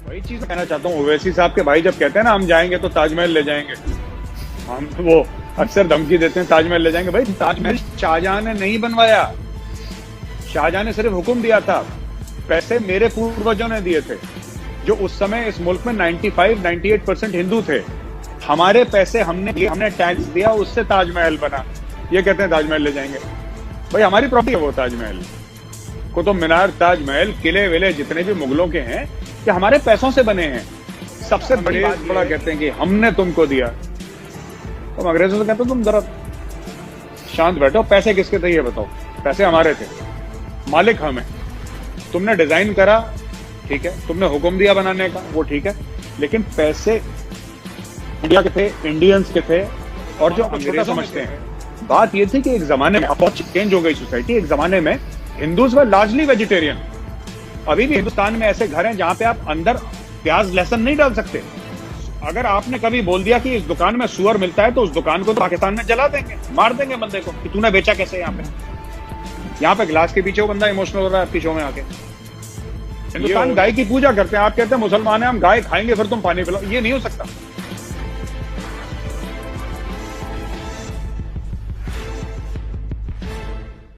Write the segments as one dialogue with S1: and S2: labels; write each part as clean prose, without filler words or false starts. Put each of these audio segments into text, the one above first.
S1: वही चीज कहना चाहता हूँ ओवैसी साहब के भाई जब कहते हैं ना हम जाएंगे तो ताजमहल ले जाएंगे, हम वो अक्सर धमकी देते हैं ताजमहल ले जाएंगे। भाई ताजमहल शाहजहां ने नहीं बनवाया, शाहजहां ने सिर्फ हुक्म दिया था, पैसे मेरे पूर्वजों ने दिए थे जो उस समय इस मुल्क में 95-98% हिंदू थे। हमारे पैसे हमने टैक्स दिया, उससे ताजमहल बना। ये कहते हैं ताजमहल ले जाएंगे। भाई हमारी प्रॉपर्टी है वो ताजमहल, कुतुब मीनार, ताजमहल, किले विले जितने भी मुगलों के हैं कि हमारे पैसों से बने हैं। सबसे बड़ी बात बड़ा कहते हैं कि हमने तुमको दिया, तुम अंग्रेजों से कहते हो तुम जरा शांत बैठो, पैसे किसके थे ये बताओ। पैसे हमारे थे, मालिक हम हैं। तुमने डिजाइन करा, ठीक है, तुमने हुक्म दिया बनाने का, वो ठीक है, लेकिन पैसे इंडिया के थे, इंडियंस के थे। और जो अंग्रेज समझते हैं, बात ये थी कि एक जमाने में बहुत चेंज हो गई सोसाइटी। एक जमाने में हिंदूज वर लार्जली वेजिटेरियन। अभी भी हिंदुस्तान में ऐसे घर हैं जहां पे आप अंदर प्याज लहसुन नहीं डाल सकते। अगर आपने कभी बोल दिया कि इस दुकान में सुअर मिलता है तो उस दुकान को तो पाकिस्तान में जला देंगे, मार देंगे बंदे को कि तूने बेचा कैसे। यहाँ पे गिलास के पीछे वो बंदा इमोशनल हो रहा है आपकी शो में आके। हिंदुस्तान गाय की पूजा करते हैं, आप कहते हैं मुसलमान हैं हम गाय खाएंगे फिर तुम पानी पिलाओ, ये नहीं हो सकता।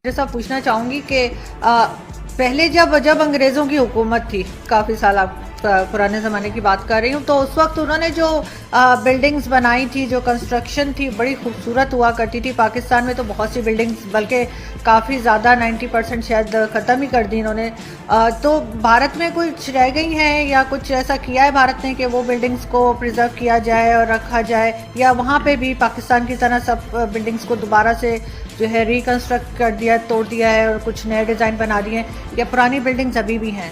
S2: जैसा पूछना चाहूंगी कि पहले जब अंग्रेजों की हुकूमत थी, काफी साल आप पुराने ज़माने की बात कर रही हूँ, तो उस वक्त उन्होंने जो बिल्डिंग्स बनाई थी, जो कंस्ट्रक्शन थी, बड़ी खूबसूरत हुआ करती थी। पाकिस्तान में तो बहुत सी बिल्डिंग्स, बल्कि काफ़ी ज़्यादा 90% शायद ख़त्म ही कर दी इन्होंने। तो भारत में कुछ रह गई हैं या कुछ ऐसा किया है भारत ने कि वो बिल्डिंग्स को प्रिजर्व किया जाए और रखा जाए, या वहाँ पे भी पाकिस्तान की तरह सब बिल्डिंग्स को दोबारा से जो है रिकन्स्ट्रक्ट कर दिया, तोड़ दिया है और कुछ नए डिज़ाइन बना दिए, या पुरानी बिल्डिंग्स अभी भी हैं?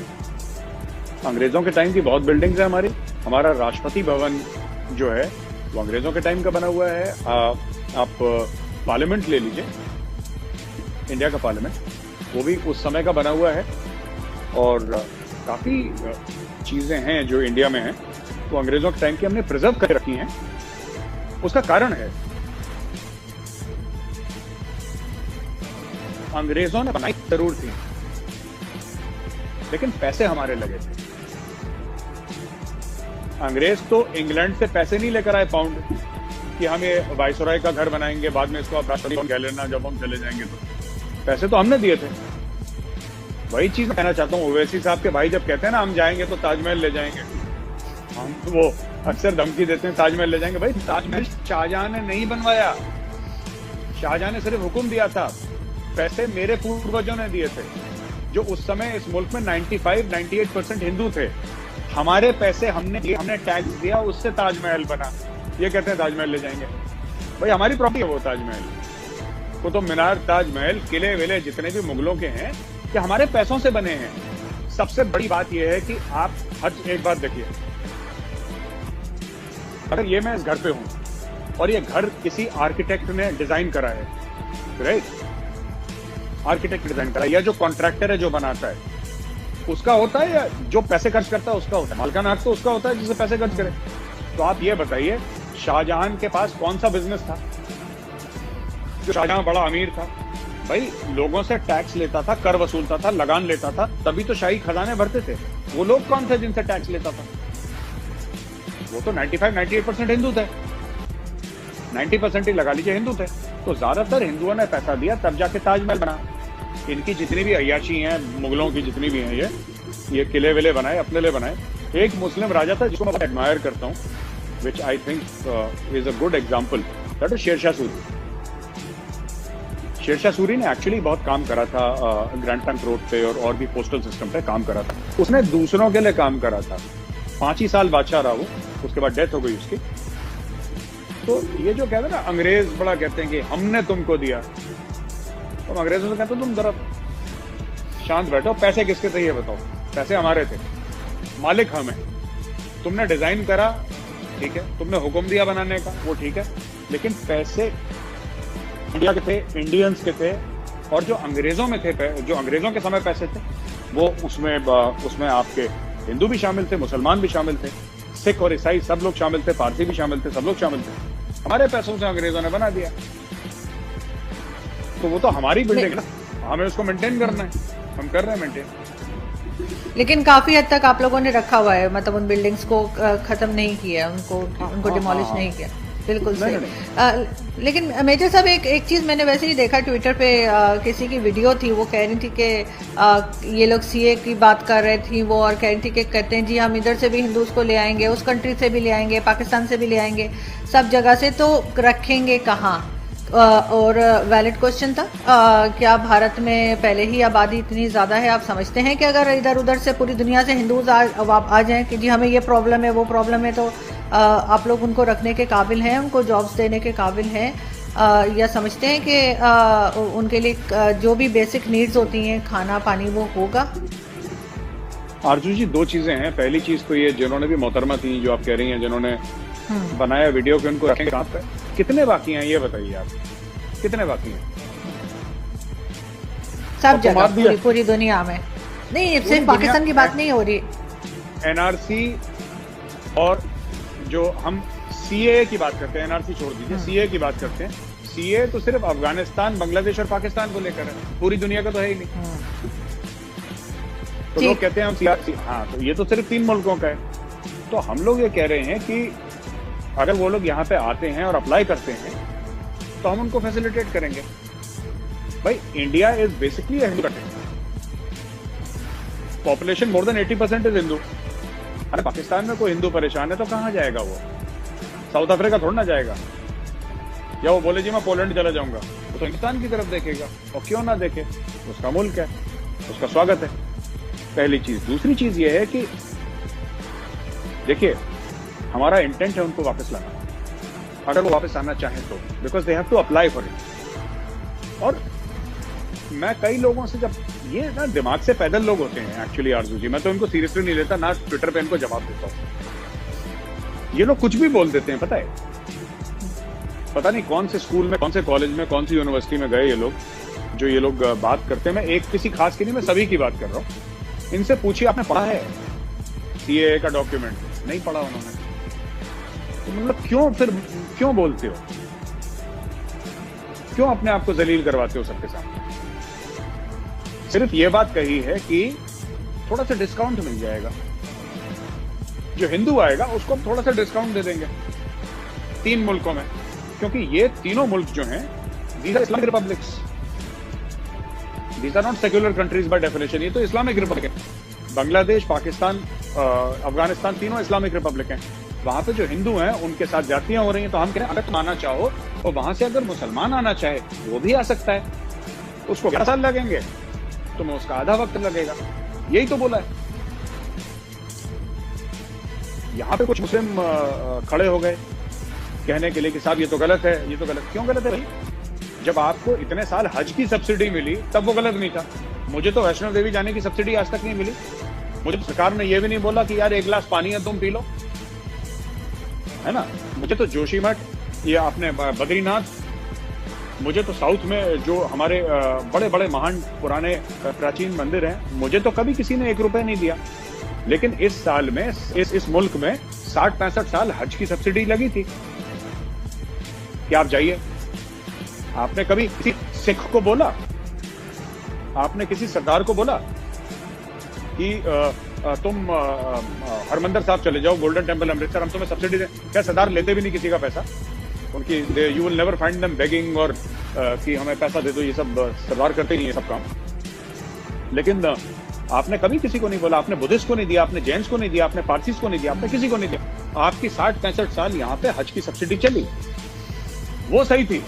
S1: अंग्रेजों के टाइम की बहुत बिल्डिंग्स है हमारी। हमारा राष्ट्रपति भवन जो है वो अंग्रेजों के टाइम का बना हुआ है। आप पार्लियामेंट ले लीजिए, इंडिया का पार्लियामेंट, वो भी उस समय का बना हुआ है। और काफी चीजें हैं जो इंडिया में हैं वो अंग्रेजों के टाइम की हमने प्रिजर्व कर रखी हैं। उसका कारण है अंग्रेजों ने बनाई जरूर थी, लेकिन पैसे हमारे लगे थे। अंग्रेज तो इंग्लैंड से पैसे नहीं लेकर आए पाउंड कि हम ये वाइसरॉय का घर बनाएंगे, बाद में इसको आप राष्ट्रपति कह लेना जब हम चले जाएंगे। तो पैसे तो हमने दिए थे। वही चीज कहना चाहता हूँ ओवैसी साहब के भाई जब कहते हैं ना हम जाएंगे तो ताजमहल ले जाएंगे, हम वो अक्सर धमकी देते हैं ताजमहल ले जाएंगे। भाई ताजमहल शाहजहां ने नहीं बनवाया, शाहजहां ने सिर्फ हुक्म दिया था, पैसे मेरे पूर्वजों ने दिए थे जो उस समय इस मुल्क में 95-98% हिंदू थे। हमारे पैसे हमने टैक्स दिया, उससे ताजमहल बना। ये कहते हैं ताजमहल ले जाएंगे। भाई हमारी प्रॉपर्टी है वो ताजमहल, कुतुब मीनार, ताजमहल, किले विले जितने भी मुगलों के हैं कि हमारे पैसों से बने हैं। सबसे बड़ी बात यह है कि आप हर एक बात देखिए, अगर ये मैं इस घर पे हूं और ये घर किसी आर्किटेक्ट ने डिजाइन करा है, राइट, आर्किटेक्ट डिजाइन करा, या जो कॉन्ट्रैक्टर है जो बनाता है उसका होता है, या जो पैसे खर्च करता है उसका होता है? मालिकाना हक तो उसका होता है जिसे पैसे खर्च करे। तो आप ये बताइए शाहजहां के पास कौन सा बिजनेस था जो शाहजहां बड़ा अमीर था? भाई लोगों से टैक्स लेता था, कर वसूलता था, लगान लेता था, तभी तो शाही खजाने भरते थे। वो लोग कौन थे जिनसे टैक्स लेता था? वो तो 95-98% हिंदू थे, 90% ही लगा लीजिए हिंदू थे। तो ज्यादातर हिंदुओं ने पैसा दिया तब जाके ताजमहल बना। इनकी जितनी भी अय्याशी हैं, मुगलों की जितनी भी हैं, ये किले विले बनाए, अपने लिए बनाए। एक मुस्लिम राजा था जिसको मैं एडमायर करता हूँ, which I think is a good example, that is Sher Shah Suri. Sher Shah Suri ने एक्चुअली बहुत काम करा था ग्रैंड ट्रंक रोड पे और भी पोस्टल सिस्टम पे काम करा था। उसने दूसरों के लिए काम करा था। 5 ही साल बादशाह रहा वो, उसके बाद डेथ हो गई उसकी। तो ये जो कहते हैं ना अंग्रेज बड़ा कहते हैं कि हमने तुमको दिया, तो अंग्रेजों से कहते हो तुम जरा शांत बैठो, पैसे किसके थे ये बताओ। पैसे हमारे थे, मालिक हम हैं। तुमने डिजाइन करा, ठीक है, तुमने हुक्म दिया बनाने का, वो ठीक है, लेकिन पैसे इंडिया के थे, इंडियंस के थे। और जो अंग्रेजों में थे, जो अंग्रेजों के समय पैसे थे, वो उसमें आपके हिंदू भी शामिल थे, मुसलमान भी शामिल थे, सिख और ईसाई सब लोग शामिल थे, पारसी भी शामिल थे, सब लोग शामिल थे। हमारे पैसों से अंग्रेजों ने बना दिया, तो वो तो हमारी बिल्डिंग है ना, हमें उसको मेंटेन करना है, हम कर रहे हैं मेंटेन।
S2: लेकिन काफी हद तक आप लोगों ने रखा हुआ है, मतलब उन बिल्डिंग्स को खत्म नहीं किया, उनको डिमोलिश नहीं किया। बिल्कुल सही। लेकिन मेजर साहब एक चीज मैंने वैसे ही देखा ट्विटर पे, किसी की वीडियो थी, वो कह रही थी कि ये लोग सीए की बात कर रहे थी वो, और कह रही थी कि कहते हैं जी हम इधर से भी हिंदूज को ले आएंगे, उस कंट्री से भी ले आएंगे, पाकिस्तान से भी ले आएंगे, सब जगह से, तो रखेंगे कहाँ? और वैलिड क्वेश्चन था, क्या भारत में पहले ही आबादी इतनी ज़्यादा है, आप समझते हैं कि अगर इधर उधर से पूरी दुनिया से हिंदूज आ जाएं कि जी हमें ये प्रॉब्लम है वो प्रॉब्लम है, तो आप लोग उनको रखने के काबिल हैं, उनको जॉब्स देने के काबिल हैं, या समझते हैं कि उनके लिए जो भी बेसिक नीड्स होती हैं, खाना पानी, वो होगा?
S1: आरजू जी, दो चीजें हैं। पहली चीज तो ये, जिन्होंने भी मोहतरमा थी जो आप कह रही हैं, जिन्होंने बनाया वीडियो के, उनको रखेंगे कहाँ पे? कितने बाकी हैं ये बताइए आप, कितने बाकी हैं?
S2: सब जगह, पूरी दुनिया में। नहीं, सिर्फ पाकिस्तान की बात नहीं हो रही।
S1: एनआरसी और जो हम सीए की बात करते हैं, एनआरसी छोड़ दीजिए, सीए की बात करते हैं। सीए तो सिर्फ अफगानिस्तान, बांग्लादेश और पाकिस्तान को लेकर है, पूरी दुनिया का तो है ही नहीं। तो लोग कहते हैं हम सीआरसी, हाँ, तो ये तो सिर्फ 3 मुल्कों का है। तो हम लोग ये कह रहे हैं कि अगर वो लोग यहाँ पे आते हैं और अप्लाई करते हैं तो हम उनको फैसिलिटेट करेंगे। भाई, India is basically Hindu country, population more than 80% is Hindu. अरे पाकिस्तान में कोई हिंदू परेशान है तो कहाँ जाएगा वो? साउथ अफ्रीका थोड़ा ना जाएगा, या वो बोले जी मैं पोलैंड चला जाऊंगा, तो हिंदुस्तान की तरफ देखेगा। और क्यों ना देखे, उसका मुल्क है, उसका स्वागत है। पहली चीज। दूसरी चीज ये है कि देखिए, हमारा इंटेंट है उनको वापस लाना, अगर वो वापस आना चाहें तो, because they have to apply for it. और मैं कई लोगों से, जब ये ना दिमाग से पैदल लोग होते हैं एक्चुअली आरजू जी, मैं तो इनको सीरियसली नहीं लेता, ना ट्विटर पे इनको जवाब देता हूँ। ये लोग कुछ भी बोल देते हैं, पता है, पता नहीं कौन से स्कूल में, कौन से कॉलेज में, कौन सी यूनिवर्सिटी में गए ये लोग, जो ये लोग बात करते हैं। मैं एक किसी खास की नहीं, मैं सभी की बात कर रहा हूँ। इनसे पूछिए आपने पढ़ा है सीएए का डॉक्यूमेंट? नहीं पढ़ा उन्होंने। तो मतलब क्यों बोलते हो, क्यों अपने आप को जलील करवाते हो सबके सामने? सिर्फ ये बात कही है कि थोड़ा सा डिस्काउंट मिल जाएगा, जो हिंदू आएगा उसको हम थोड़ा सा डिस्काउंट दे देंगे 3 मुल्कों में, क्योंकि ये तीनों मुल्क जो हैं, these are Islamic republics, these are not secular countries by definition. ये तो इस्लामिक रिपब्लिक है। बांग्लादेश, पाकिस्तान, अफगानिस्तान, तीनों इस्लामिक रिपब्लिक हैं। वहां पे जो हिंदू हैं उनके साथ जातियां हो रही हैं। तो हम कह रहे हैं, अगर तुम आना चाहो और वहां से अगर मुसलमान आना चाहे वो भी आ सकता है। उसको 11 साल लगेंगे, तुम्हें उसका आधा वक्त लगेगा। यही तो बोला है। यहाँ पे कुछ मुस्लिम खड़े हो गए कहने के लिए कि साहब ये तो गलत है, ये तो गलत। क्यों गलत है भाई? जब आपको इतने साल हज की सब्सिडी मिली तब वो गलत नहीं था। मुझे तो वैष्णो देवी जाने की सब्सिडी आज तक नहीं मिली। मुझे सरकार ने ये भी नहीं बोला कि यार 1 गिलास पानी है तुम पी लो, है ना। मुझे तो जोशीमठ या अपने बद्रीनाथ, मुझे तो साउथ में जो हमारे बड़े बड़े महान पुराने प्राचीन मंदिर हैं, मुझे तो कभी किसी ने 1 रुपए नहीं दिया। लेकिन इस साल में इस मुल्क में 60-65 साल हज की सब्सिडी लगी थी कि आप जाइए। आपने कभी किसी सिख को बोला, आपने किसी सरदार को बोला कि तुम हरमंदिर साहब चले जाओ, गोल्डन टेम्पल अमृतसर, हम तुम्हें सब्सिडी दें? क्या सरदार लेते भी नहीं किसी का पैसा? उनकी you will never find them begging और कि हमें पैसा दे दो। ये सब सरदार करते ही नहीं है सब काम। लेकिन आपने कभी किसी को नहीं बोला। आपने बुद्धिस्ट को नहीं दिया, आपने जैन्स को नहीं दिया, आपने पारसीस को नहीं दिया, आपने किसी को नहीं दिया। आपकी 60-65 साल यहाँ पे हज की सब्सिडी चली, वो सही थी।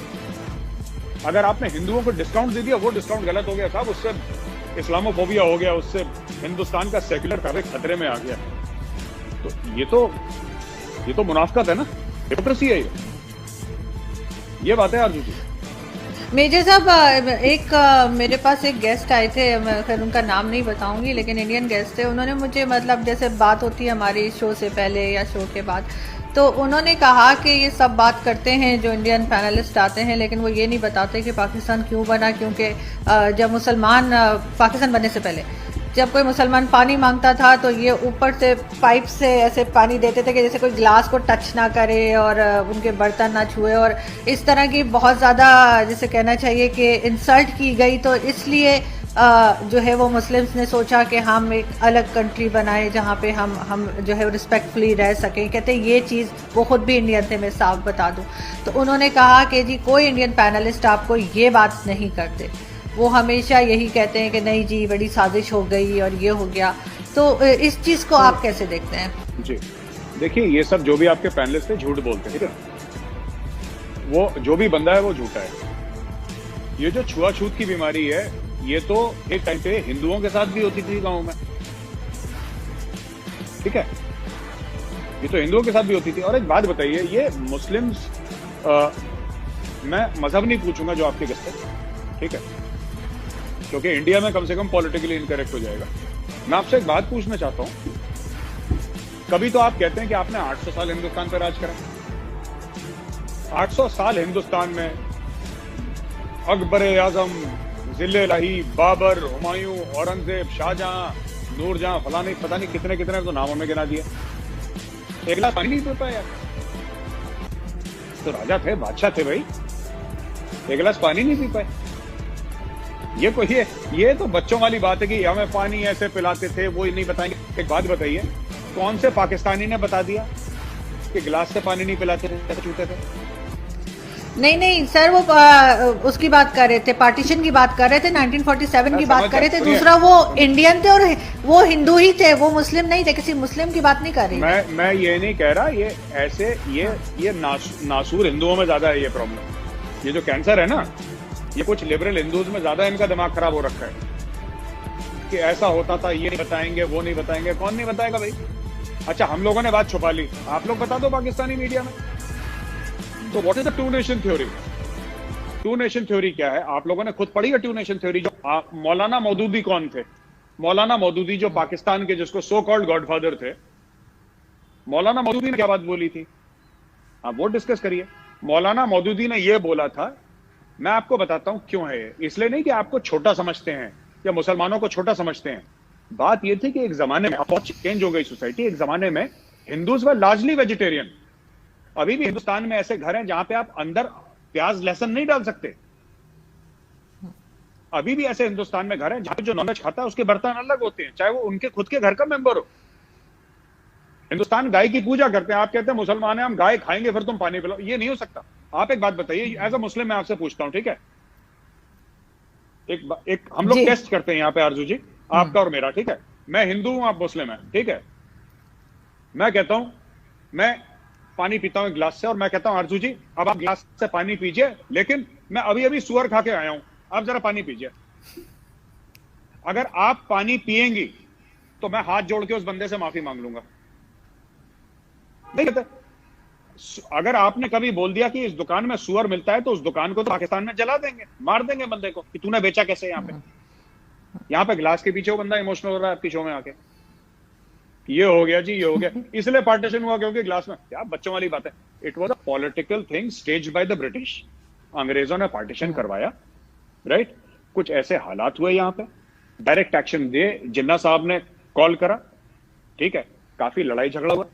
S1: अगर आपने हिंदुओं को डिस्काउंट दे दिया, वो डिस्काउंट गलत हो गया साहब। उससे इस्लामोफोबिया हो गया, उससे हिंदुस्तान का सेक्युलर फैब्रिक खतरे में आ गया। तो ये तो मुनाफिकत है ना, हिपोक्रेसी है ये बात है अर्जुन जी।
S2: मेजर साहब, एक मेरे पास एक गेस्ट आए थे, मैं खैर उनका नाम नहीं बताऊंगी, लेकिन इंडियन गेस्ट थे। उन्होंने मुझे, मतलब जैसे बात होती है हमारी शो से पहले या शो के बाद, तो उन्होंने कहा कि ये सब बात करते हैं जो इंडियन पैनलिस्ट आते हैं, लेकिन वो ये नहीं बताते कि पाकिस्तान क्यों बना। क्योंकि जब मुसलमान, पाकिस्तान बनने से पहले जब कोई मुसलमान पानी मांगता था तो ये ऊपर से पाइप से ऐसे पानी देते थे कि जैसे कोई गिलास को टच ना करे और उनके बर्तन ना छुए, और इस तरह की बहुत ज़्यादा, जिसे कहना चाहिए कि इंसल्ट की गई। तो इसलिए जो है वो मुस्लिम्स ने सोचा कि हम एक अलग कंट्री बनाए जहाँ पे हम जो है रिस्पेक्टफुली रह सकें। कहते हैं ये चीज़, वो खुद भी इंडियन थे, मैं साफ बता दूं, तो उन्होंने कहा कि जी कोई इंडियन पैनलिस्ट आपको ये बात नहीं करते, वो हमेशा यही कहते हैं कि नहीं जी बड़ी साजिश हो गई और ये हो गया। तो इस चीज़ को आप कैसे देखते हैं?
S1: जी देखिए, ये सब जो भी आपके पैनलिस्ट थे झूठ बोलते हैं, ठीक है। वो जो भी बंदा है वो झूठा है। ये जो छुआछूत की बीमारी है, ये तो एक टाइम पे हिंदुओं के साथ भी होती थी गांव में, ठीक है। ये तो हिंदुओं के साथ भी होती थी। और एक बात बताइए, ये मुस्लिम्स, मैं मजहब नहीं पूछूंगा जो आपके गेस्ट है, ठीक है, क्योंकि इंडिया में कम से कम पॉलिटिकली इनकरेक्ट हो जाएगा। मैं आपसे एक बात पूछना चाहता हूं, कभी तो आप कहते हैं कि आपने 800 साल हिंदुस्तान पर राज करा। 800 साल हिंदुस्तान में अकबर आजम, जिले लाही, बाबर, हुमायूं, औरंगजेब, शाहजहां, नूरजहां, फलानी पता नहीं कितने कितने तो नामों में गिना दिए। एक गिलास पानी नहीं पी पाया। तो राजा थे, बादशाह थे भाई, एक गिलास पानी नहीं पी पाए। ये कोई है, ये तो बच्चों वाली बात है कि हमें पानी ऐसे पिलाते थे, वो नहीं बताएंगे। एक बात बताइए, कौन से पाकिस्तानी ने बता दिया कि गिलास से पानी नहीं पिलाते थे, छूते थे?
S2: नहीं सर, वो उसकी बात कर रहे थे, पार्टीशन की बात कर रहे थे, 1947 की बात कर रहे थे। दूसरा वो इंडियन थे और वो हिंदू ही थे, वो मुस्लिम नहीं थे, किसी मुस्लिम की बात नहीं कर रही।
S1: मैं ये नहीं कह रहा, ये ऐसे ये नासूर हिंदुओं में ज्यादा है ये प्रॉब्लम। ये जो कैंसर है ना, ये कुछ लिबरल हिंदूज में ज्यादा इनका दिमाग खराब हो रखा है कि ऐसा होता था, ये नहीं बताएंगे, वो नहीं बताएंगे। कौन नहीं बताएगा भाई? अच्छा, हम लोगों ने बात छुपा ली, आप लोग बता दो पाकिस्तानी मीडिया में। तो what is the two nation theory? Two nation theory क्या है? आप लोगों ने खुद पढ़ी है टू नेशन थ्योरी? जो मौलाना मौदूदी कौन थे? मौलाना मौदूदी जो पाकिस्तान के जिसको सो कॉल्ड गॉडफादर थे, मौलाना मौदूदी ने क्या बात बोली थी? आप वो डिस्कस करिए। मौलाना मौदूदी ने यह बोला था, मैं आपको बताता हूं क्यों है ये। इसलिए नहीं कि आपको छोटा समझते हैं या मुसलमानों को छोटा समझते हैं। बात यह थी कि एक जमाने में, अब चेंज हो गई सोसाइटी, एक जमाने में हिंदूज वर लार्जली वेजिटेरियन। अभी भी हिंदुस्तान में ऐसे घर हैं जहां पे आप अंदर प्याज लहसुन नहीं डाल सकते। अभी भी ऐसे हिंदुस्तान में घर हैं जहां पे जो नॉनवेज खाता है उसके बर्तन अलग होते हैं, चाहे वो उनके खुद के घर का मेंबर हो। हिंदुस्तान गाय की पूजा करते हैं, आप कहते हैं मुसलमान हैं, हम गाय खाएंगे फिर तुम पानी पिलाओ। ये नहीं हो सकता। आप एक बात बताइए, एज अ मुस्लिम मैं आपसे पूछता हूं, ठीक है, एक हम लोग टेस्ट करते हैं यहां पे आरजू जी, आपका और मेरा, ठीक है। मैं हिंदू हूं, आप मुस्लिम हैं, ठीक है। मैं कहता हूं, मैं पानी पीता हूं एक गिलास से, और मैं कहता हूं आरजू जी अब आप गिलास से पानी पीजिए, लेकिन मैं अभी अभी सुअर खा के आया हूं, आप जरा पानी पीजिए। अगर आप पानी पिएंगी तो मैं हाथ जोड़ के उस बंदे से माफी मांग लूंगा। नहीं कहते? अगर आपने कभी बोल दिया कि इस दुकान में सुअर मिलता है, तो उस दुकान को तो पाकिस्तान में जला देंगे, मार देंगे बंदे को कि तूने बेचा कैसे। यहाँ पे गिलास के पीछे वो बंदा इमोशनल हो रहा है आपकी शो में आके, ये हो गया जी, ये हो गया, इसलिए पार्टीशन हुआ क्योंकि ग्लास में। क्या बच्चों वाली बात है? It was a political thing staged by the British. अंग्रेजों ने पार्टीशन करवाया, राइट। कुछ ऐसे हालात हुए यहाँ पे, डायरेक्ट एक्शन दिए, जिन्ना साहब ने कॉल करा, ठीक है, काफी लड़ाई झगड़ा हुआ।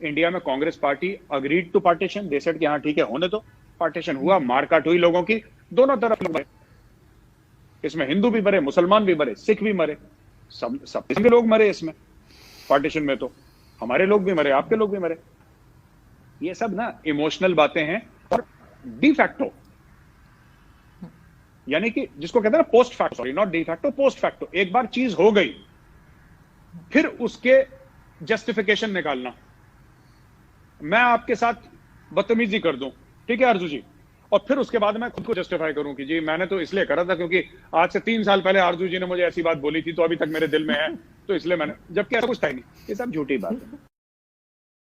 S1: इंडिया में Congress party agreed to partition, they said कि हाँ ठीक है होने दो। पार्टीशन हुआ, मारकाट हुई लोगों की, दोनों तरफ लोग मरे। इसमें हिंदू भी मरे, मुसलमान भी मरे, सिख भी मरे, सब किस्म के लोग मरे इसमें। पार्टीशन में तो हमारे लोग भी मरे, आपके लोग भी मरे। ये सब ना इमोशनल बातें हैं, और डी फैक्टो, यानी कि जिसको कहते हैं ना post facto, sorry not de facto, post facto. एक बार चीज हो गई, फिर उसके जस्टिफिकेशन निकालना। मैं आपके साथ बदतमीजी कर दूं, ठीक है आरजू जी, और फिर उसके बाद मैं खुद को जस्टिफाई करूं कि जी मैंने तो इसलिए करा था क्योंकि आज से 3 साल पहले आरजू जी ने मुझे ऐसी बात बोली थी, तो अभी तक मेरे दिल में है, तो इसलिए मैंने, जबकि ऐसा कुछ था ही नहीं। ये सब झूठी बात है।